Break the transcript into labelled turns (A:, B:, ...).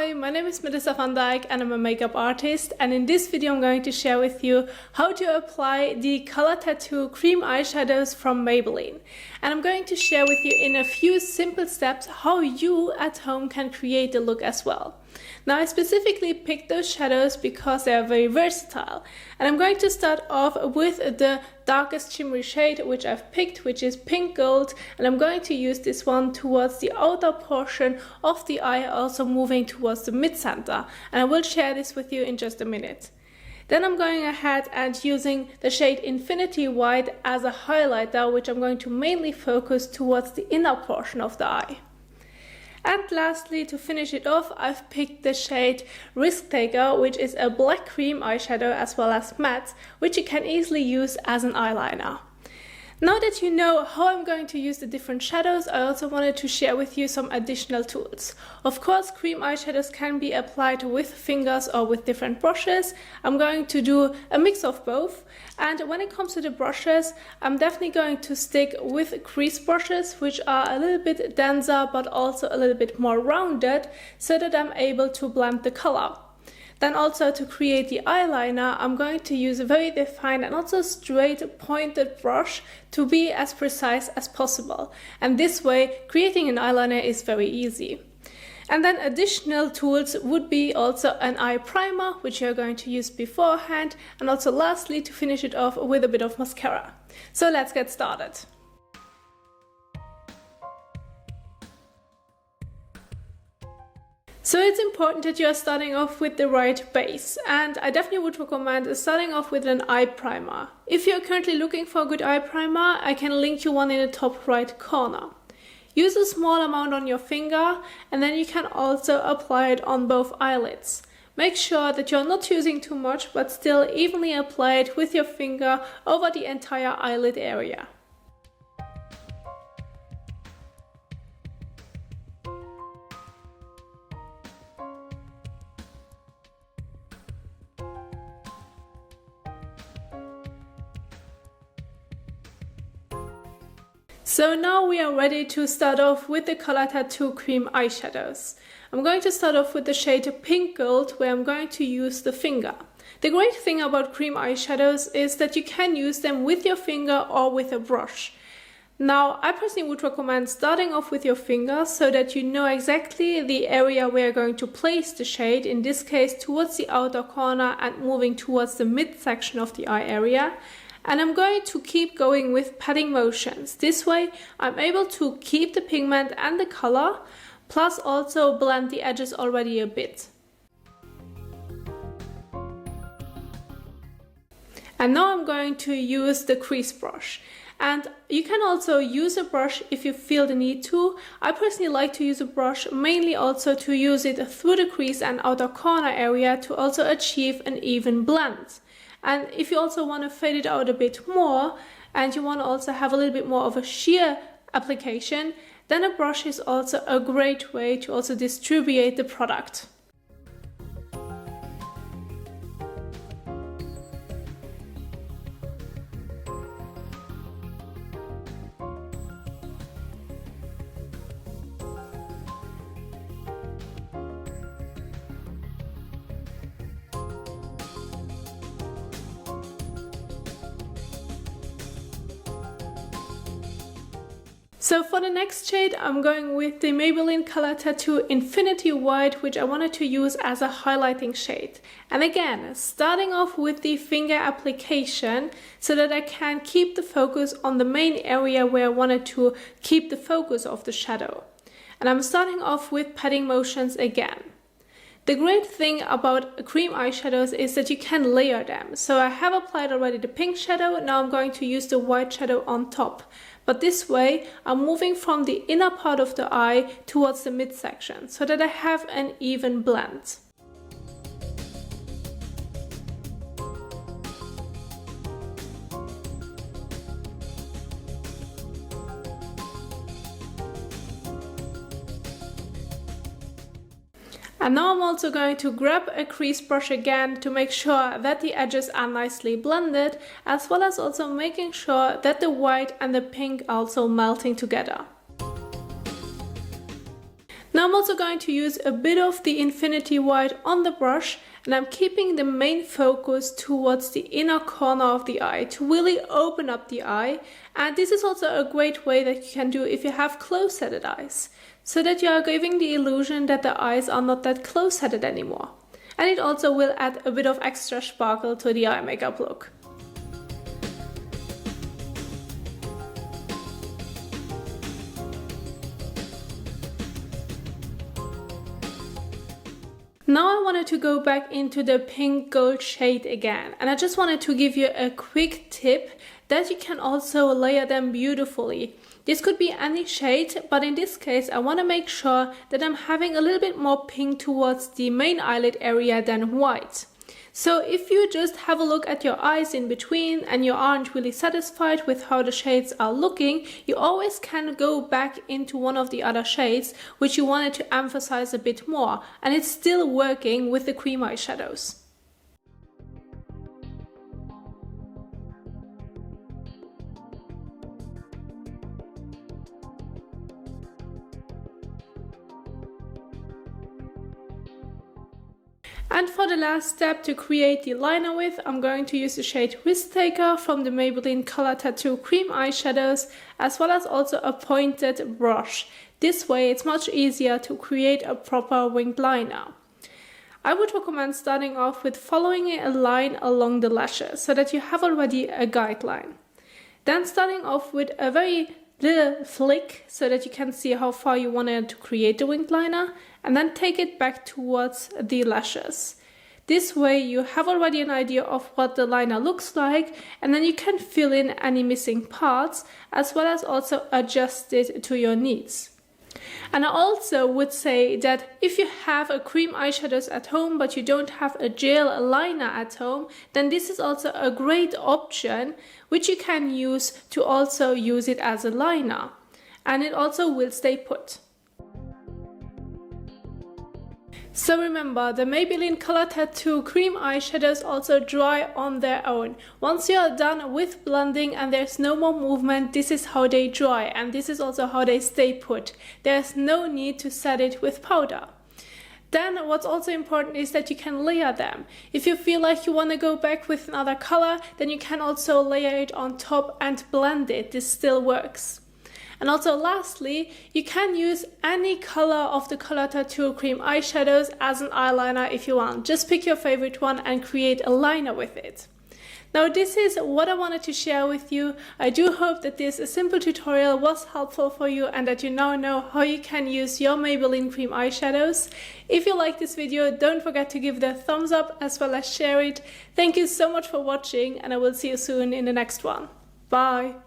A: Hi, my name is Melissa van Dijk and I'm a makeup artist, and in this video I'm going to share with you how to apply the Color Tattoo cream eyeshadows from Maybelline. And I'm going to share with you in a few simple steps how you at home can create the look as well. Now I specifically picked those shadows because they are very versatile, and I'm going to start off with the darkest shimmery shade which I've picked, which is pink gold, and I'm going to use this one towards the outer portion of the eye, also moving towards the mid-center, and I will share this with you in just a minute. Then I'm going ahead and using the shade Infinity White as a highlighter, which I'm going to mainly focus towards the inner portion of the eye. And lastly, to finish it off, I've picked the shade Risk Taker, which is a black cream eyeshadow as well as matte, which you can easily use as an eyeliner. Now that you know how I'm going to use the different shadows, I also wanted to share with you some additional tools. Of course, cream eyeshadows can be applied with fingers or with different brushes. I'm going to do a mix of both. And when it comes to the brushes, I'm definitely going to stick with crease brushes, which are a little bit denser but also a little bit more rounded, so that I'm able to blend the color. Then also to create the eyeliner, I'm going to use a very defined and also straight pointed brush to be as precise as possible. And this way, creating an eyeliner is very easy. And then additional tools would be also an eye primer, which you're going to use beforehand, and also lastly to finish it off with a bit of mascara. So let's get started. So it's important that you are starting off with the right base, and I definitely would recommend starting off with an eye primer. If you're currently looking for a good eye primer, I can link you one in the top right corner. Use a small amount on your finger, and then you can also apply it on both eyelids. Make sure that you're not using too much, but still evenly apply it with your finger over the entire eyelid area. So now we are ready to start off with the Color Tattoo cream eyeshadows. I'm going to start off with the shade Pink Gold, where I'm going to use the finger. The great thing about cream eyeshadows is that you can use them with your finger or with a brush. Now, I personally would recommend starting off with your finger so that you know exactly the area where you're going to place the shade, in this case towards the outer corner and moving towards the midsection of the eye area. And I'm going to keep going with patting motions. This way I'm able to keep the pigment and the color, plus also blend the edges already a bit. And now I'm going to use the crease brush. And you can also use a brush if you feel the need to. I personally like to use a brush mainly also to use it through the crease and outer corner area to also achieve an even blend. And if you also want to fade it out a bit more and you want to also have a little bit more of a sheer application, then a brush is also a great way to also distribute the product. So for the next shade, I'm going with the Maybelline Color Tattoo Infinity White, which I wanted to use as a highlighting shade. And again, starting off with the finger application so that I can keep the focus on the main area where I wanted to keep the focus of the shadow. And I'm starting off with patting motions again. The great thing about cream eyeshadows is that you can layer them. So I have applied already the pink shadow, now I'm going to use the white shadow on top. But this way I'm moving from the inner part of the eye towards the midsection so that I have an even blend. And now I'm also going to grab a crease brush again to make sure that the edges are nicely blended, as well as also making sure that the white and the pink are also melting together. Now I'm also going to use a bit of the Infinity White on the brush, and I'm keeping the main focus towards the inner corner of the eye to really open up the eye. And this is also a great way that you can do if you have close-headed eyes, so that you are giving the illusion that the eyes are not that close-headed anymore. And it also will add a bit of extra sparkle to the eye makeup look. Now I wanted to go back into the pink gold shade again, and I just wanted to give you a quick tip that you can also layer them beautifully. This could be any shade, but in this case I want to make sure that I'm having a little bit more pink towards the main eyelid area than white. So if you just have a look at your eyes in between and you aren't really satisfied with how the shades are looking, you always can go back into one of the other shades which you wanted to emphasize a bit more, and it's still working with the cream eyeshadows. And for the last step to create the liner with, I'm going to use the shade Risk Taker from the Maybelline Color Tattoo Cream Eyeshadows, as well as also a pointed brush. This way it's much easier to create a proper winged liner. I would recommend starting off with following a line along the lashes so that you have already a guideline. Then starting off with a very little flick so that you can see how far you wanted to create the winged liner, and then take it back towards the lashes. This way you have already an idea of what the liner looks like, and then you can fill in any missing parts as well as also adjust it to your needs. And I also would say that if you have a cream eyeshadows at home but you don't have a gel liner at home, then this is also a great option which you can use to also use it as a liner, and it also will stay put. So remember, the Maybelline Color Tattoo Cream Eyeshadows also dry on their own. Once you are done with blending and there's no more movement, this is how they dry, and this is also how they stay put. There's no need to set it with powder. Then what's also important is that you can layer them. If you feel like you want to go back with another color, then you can also layer it on top and blend it. This still works. And also lastly, you can use any color of the Color Tattoo Cream eyeshadows as an eyeliner if you want. Just pick your favorite one and create a liner with it. Now this is what I wanted to share with you. I do hope that this simple tutorial was helpful for you and that you now know how you can use your Maybelline Cream eyeshadows. If you like this video, don't forget to give it a thumbs up as well as share it. Thank you so much for watching, and I will see you soon in the next one. Bye!